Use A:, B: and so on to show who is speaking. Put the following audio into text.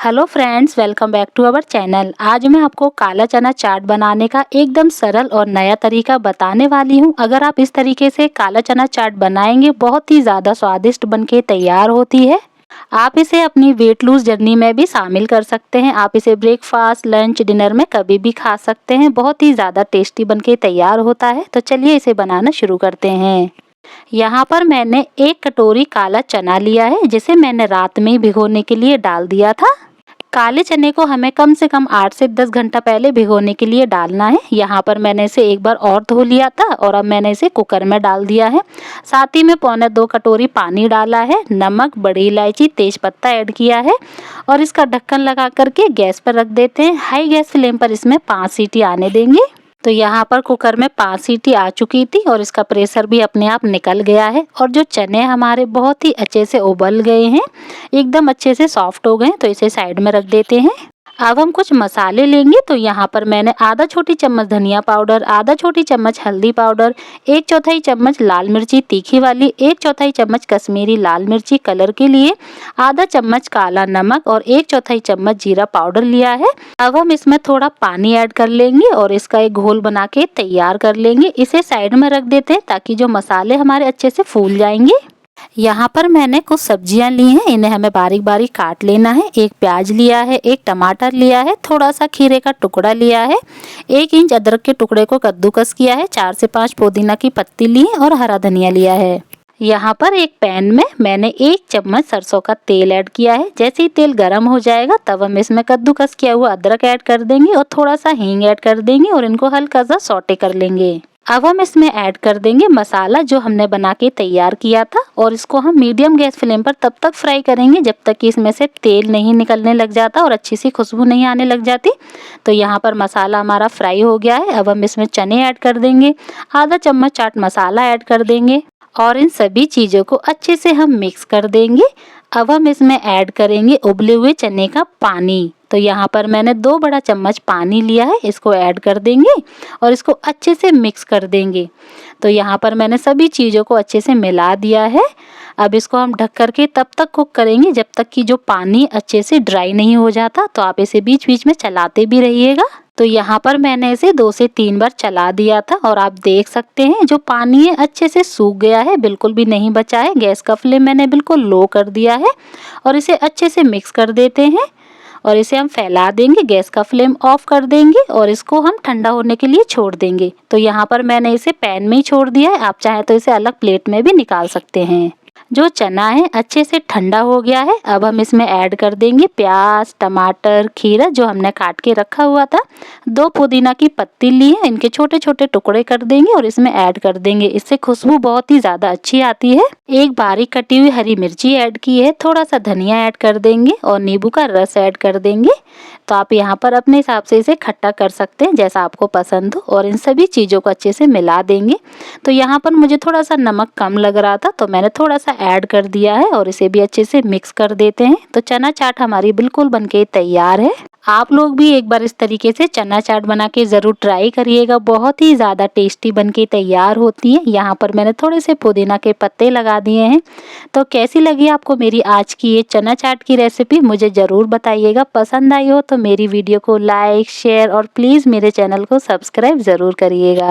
A: Hello friends, welcome back to our channel. आज मैं आपको काला चना चाट बनाने का एकदम सरल और नया तरीका बताने वाली हूं। अगर आप इस तरीके से काला चना चाट बनाएंगे बहुत ही ज़्यादा स्वादिष्ट बनके तैयार होती है। आप इसे अपनी वेट लूज जर्नी में भी शामिल कर सकते हैं। आप इसे ब्रेकफास्ट, लंच, डिनर में कभी भी खा सकते हैं। बहुत ही ज़्यादा टेस्टी बनके तैयार होता है। तो चलिए इसे बनाना शुरू करते हैं। यहाँ पर मैंने 1 कटोरी काला चना लिया है, जिसे मैंने रात में भिगोने के लिए डाल दिया था। काले चने को हमें कम से कम 8 से 10 घंटा पहले भिगोने के लिए डालना है। यहाँ पर मैंने इसे एक बार और धो लिया था और अब मैंने इसे कुकर में डाल दिया है। साथ ही में 1.25 कटोरी पानी डाला है, नमक, बड़ी इलायची, तेज पत्ता ऐड किया है और इसका ढक्कन लगा करके गैस पर रख देते हैं। हाई गैस फ्लेम पर इसमें 5 सीटी आने देंगे। तो यहाँ पर कुकर में 5 सीटी आ चुकी थी और इसका प्रेशर भी अपने आप निकल गया है और जो चने हमारे बहुत ही अच्छे से उबल गए हैं, एकदम अच्छे से सॉफ्ट हो गए हैं। तो इसे साइड में रख देते हैं। अब हम कुछ मसाले लेंगे। तो यहाँ पर मैंने आधा छोटी चम्मच धनिया पाउडर, आधा छोटी चम्मच हल्दी पाउडर, 1/4 चम्मच लाल मिर्ची तीखी वाली, 1/4 चम्मच कश्मीरी लाल मिर्ची कलर के लिए, आधा चम्मच काला नमक और 1/4 चम्मच जीरा पाउडर लिया है। अब हम इसमें थोड़ा पानी ऐड कर लेंगे और इसका एक घोल बना के तैयार कर लेंगे। इसे साइड में रख देते हैं ताकि जो मसाले हमारे अच्छे से फूल जाएंगे। यहाँ पर मैंने कुछ सब्जियां ली हैं, इन्हें हमें बारीक बारीक काट लेना है। 1 प्याज लिया है, 1 टमाटर लिया है, थोड़ा सा खीरे का टुकड़ा लिया है, 1 इंच अदरक के टुकड़े को कद्दूकस किया है, 4 से 5 पुदीना की पत्ती ली है और हरा धनिया लिया है। यहाँ पर एक पैन में मैंने 1 चम्मच सरसों का तेल ऐड किया है। जैसे ही तेल गर्म हो जाएगा तब हम इसमें कद्दूकस किया हुआ अदरक ऐड कर देंगे और थोड़ा सा हींग ऐड कर देंगे और इनको हल्का सा सौटे कर लेंगे। अब हम इसमें ऐड कर देंगे मसाला जो हमने बना के तैयार किया था और इसको हम मीडियम गैस फ्लेम पर तब तक फ्राई करेंगे जब तक कि इसमें से तेल नहीं निकलने लग जाता और अच्छी सी खुशबू नहीं आने लग जाती। तो यहाँ पर मसाला हमारा फ्राई हो गया है। अब हम इसमें चने ऐड कर देंगे, आधा चम्मच चाट मसाला ऐड कर देंगे और इन सभी चीज़ों को अच्छे से हम मिक्स कर देंगे। अब हम इसमें ऐड करेंगे उबले हुए चने का पानी। तो यहाँ पर मैंने 2 बड़ा चम्मच पानी लिया है, इसको ऐड कर देंगे और इसको अच्छे से मिक्स कर देंगे। तो यहाँ पर मैंने सभी चीज़ों को अच्छे से मिला दिया है। अब इसको हम ढक करके तब तक कुक करेंगे जब तक कि जो पानी अच्छे से ड्राई नहीं हो जाता। तो आप इसे बीच बीच में चलाते भी रहिएगा। तो यहाँ पर मैंने इसे 2 से 3 बार चला दिया था और आप देख सकते हैं जो पानी है अच्छे से सूख गया है, बिल्कुल भी नहीं बचा है। गैस का फ्लेम मैंने बिल्कुल लो कर दिया है और इसे अच्छे से मिक्स कर देते हैं और इसे हम फैला देंगे। गैस का फ्लेम ऑफ कर देंगे और इसको हम ठंडा होने के लिए छोड़ देंगे। तो यहाँ पर मैंने इसे पैन में ही छोड़ दिया है, आप चाहे तो इसे अलग प्लेट में भी निकाल सकते हैं। जो चना है अच्छे से ठंडा हो गया है। अब हम इसमें ऐड कर देंगे प्याज, टमाटर, खीरा जो हमने काट के रखा हुआ था, 2 पुदीना की पत्ती ली है, इनके छोटे छोटे टुकड़े कर देंगे और इसमें ऐड कर देंगे। इससे खुशबू बहुत ही ज़्यादा अच्छी आती है। 1 बारीक कटी हुई हरी मिर्ची ऐड की है, थोड़ा सा धनिया ऐड कर देंगे और नींबू का रस ऐड कर देंगे। तो आप यहाँ पर अपने हिसाब से इसे खट्टा कर सकते हैं जैसा आपको पसंद हो और इन सभी चीज़ों को अच्छे से मिला देंगे। तो यहाँ पर मुझे थोड़ा सा नमक कम लग रहा था तो मैंने थोड़ा सा ऐड कर दिया है और इसे भी अच्छे से मिक्स कर देते हैं। तो चना चाट हमारी बिल्कुल बनके तैयार है। आप लोग भी एक बार इस तरीके से चना चाट बना के ज़रूर ट्राई करिएगा, बहुत ही ज़्यादा टेस्टी बनके तैयार होती है। यहाँ पर मैंने थोड़े से पुदीना के पत्ते लगा दिए हैं। तो कैसी लगी आपको मेरी आज की ये चना चाट की रेसिपी, मुझे ज़रूर बताइएगा। पसंद आई हो तो मेरी वीडियो को लाइक, शेयर और प्लीज़ मेरे चैनल को सब्सक्राइब ज़रूर करिएगा।